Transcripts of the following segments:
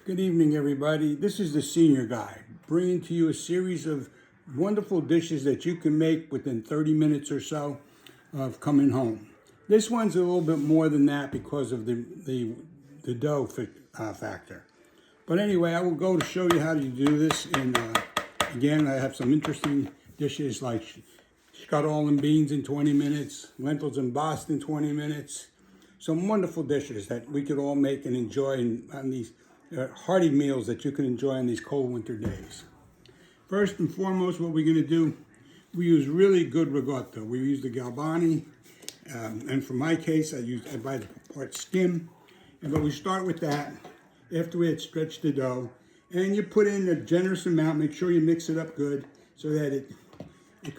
Good evening, everybody. This is the Senior Guy, bringing to you a series of wonderful dishes that you can make within 30 minutes or so of coming home. This one's a little bit more than that because of the dough factor. But anyway, I will go to show you how to do this. And again, I have some interesting dishes like scuttle and beans in 20 minutes, lentils and Boston in 20 minutes. Some wonderful dishes that we could all make and enjoy on these hearty meals that you can enjoy on these cold winter days. First and foremost, what we're going to do, we use really good ricotta. We use the Calzone, and for my case, I buy the part skim. But we start with that after we had stretched the dough, and you put in a generous amount. Make sure you mix it up good so that it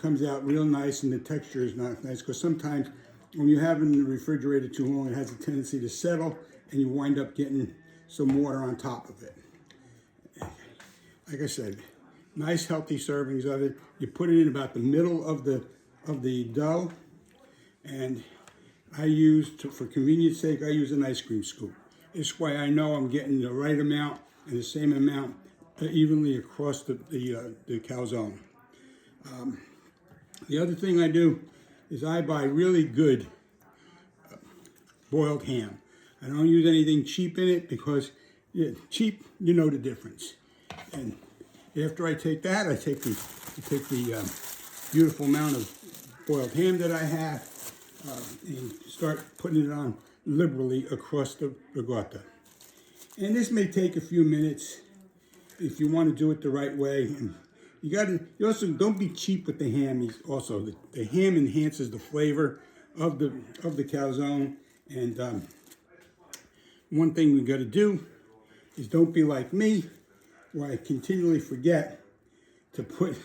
comes out real nice and the texture is not nice. Because sometimes when you have it in the refrigerator too long, it has a tendency to settle, and you wind up getting some water on top of it. Like I said, nice healthy servings of it. You put it in about the middle of the dough, and for convenience sake, I use an ice cream scoop. This way I know I'm getting the right amount and the same amount evenly across the calzone. The other thing I do is I buy really good boiled ham. I don't use anything cheap in it because cheap, you know the difference. And after I take that, I take the beautiful amount of boiled ham that I have and start putting it on liberally across the ricotta. And this may take a few minutes if you want to do it the right way. And you also don't be cheap with the ham. The ham enhances the flavor of the calzone. And one thing we got to do is don't be like me, where I continually forget to put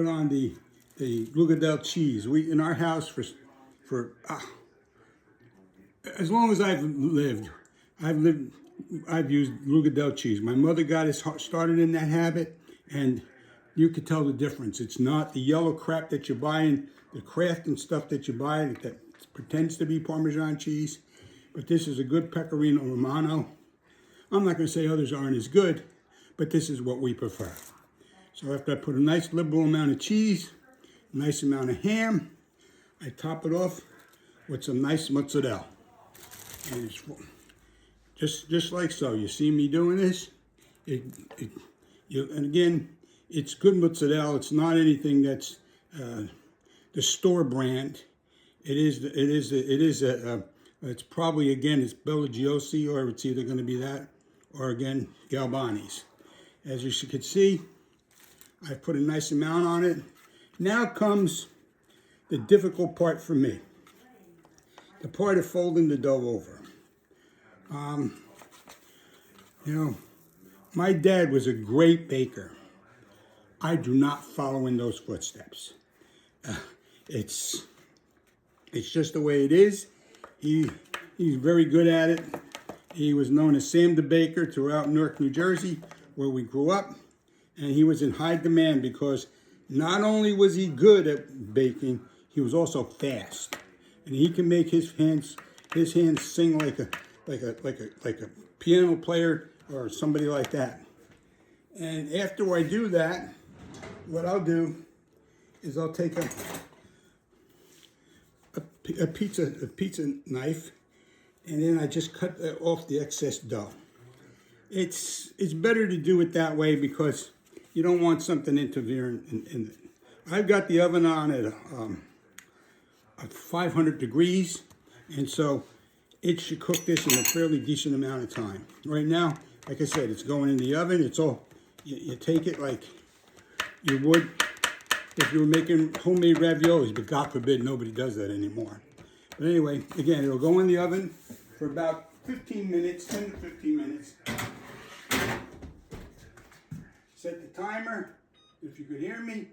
on the ricotta cheese. We in our house for as long as I've used ricotta cheese. My mother got us started in that habit, and you could tell the difference. It's not the yellow crap that you're buying, the Kraft and stuff that you buy that pretends to be Parmesan cheese. But this is a good Pecorino Romano. I'm not going to say others aren't as good, but this is what we prefer. So after I put a nice liberal amount of cheese, a nice amount of ham, I top it off with some nice mozzarella. And it's just like so. You see me doing this? And again, it's good mozzarella. It's not anything that's the store brand. It's probably, again, it's Bellagiosi, or it's either going to be that, or again, Galbani's. As you can see, I put a nice amount on it. Now comes the difficult part for me. The part of folding the dough over. My dad was a great baker. I do not follow in those footsteps. It's just the way it is. He's very good at it. He was known as Sam the Baker throughout Newark, New Jersey, where we grew up. And he was in high demand because not only was he good at baking, he was also fast. And he can make his hands sing like a piano player or somebody like that. And after I do that, what I'll do is I'll take a pizza knife, and then I just cut off the excess dough. It's better to do it that way because you don't want something interfering in it. I've got the oven on at 500 degrees, and so it should cook this in a fairly decent amount of time. Right now, like I said, it's going in the oven. It's all, you take it like you would if you were making homemade raviolis, but God forbid nobody does that anymore. But anyway, again, it'll go in the oven for about 15 minutes, 10 to 15 minutes. Set the timer, if you could hear me.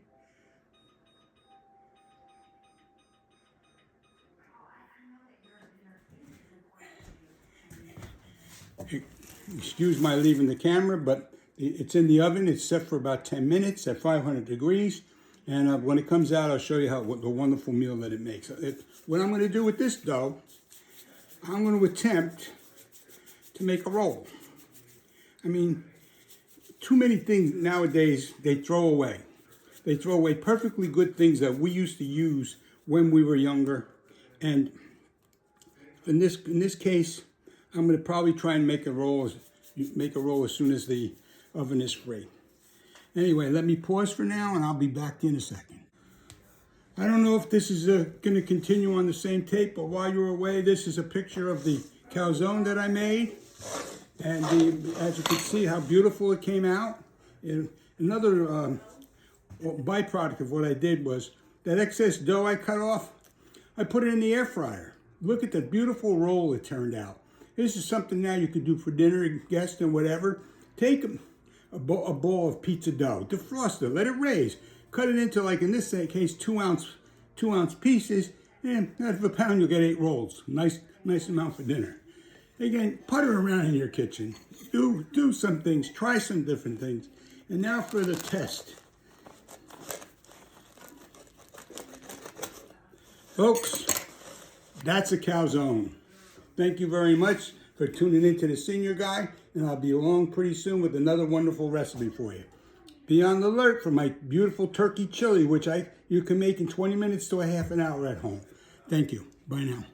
Excuse my leaving the camera, but it's in the oven. It's set for about 10 minutes at 500 degrees. And when it comes out, I'll show you what the wonderful meal that it makes. What I'm going to do with this dough, I'm going to attempt to make a roll. I mean, too many things nowadays they throw away. They throw away perfectly good things that we used to use when we were younger. And in this case, I'm going to probably try and make a roll as soon as the oven is free. Anyway, let me pause for now, and I'll be back in a second. I don't know if this is going to continue on the same tape, but while you're away, this is a picture of the calzone that I made. And as you can see how beautiful it came out. And another byproduct of what I did was that excess dough I cut off, I put it in the air fryer. Look at the beautiful roll it turned out. This is something now you could do for dinner, guests, and whatever. Take a bowl of pizza dough, defrost it, let it raise. Cut it into, like in this case, 2 ounce pieces, and out of a pound you'll get 8 rolls. Nice amount for dinner. Again, putter around in your kitchen. Do some things, try some different things. And now for the test. Folks, that's a calzone. Thank you very much for tuning into the Senior Guy, and I'll be along pretty soon with another wonderful recipe for you. Be on the alert for my beautiful turkey chili, which you can make in 20 minutes to a half an hour at home. Thank you. Bye now.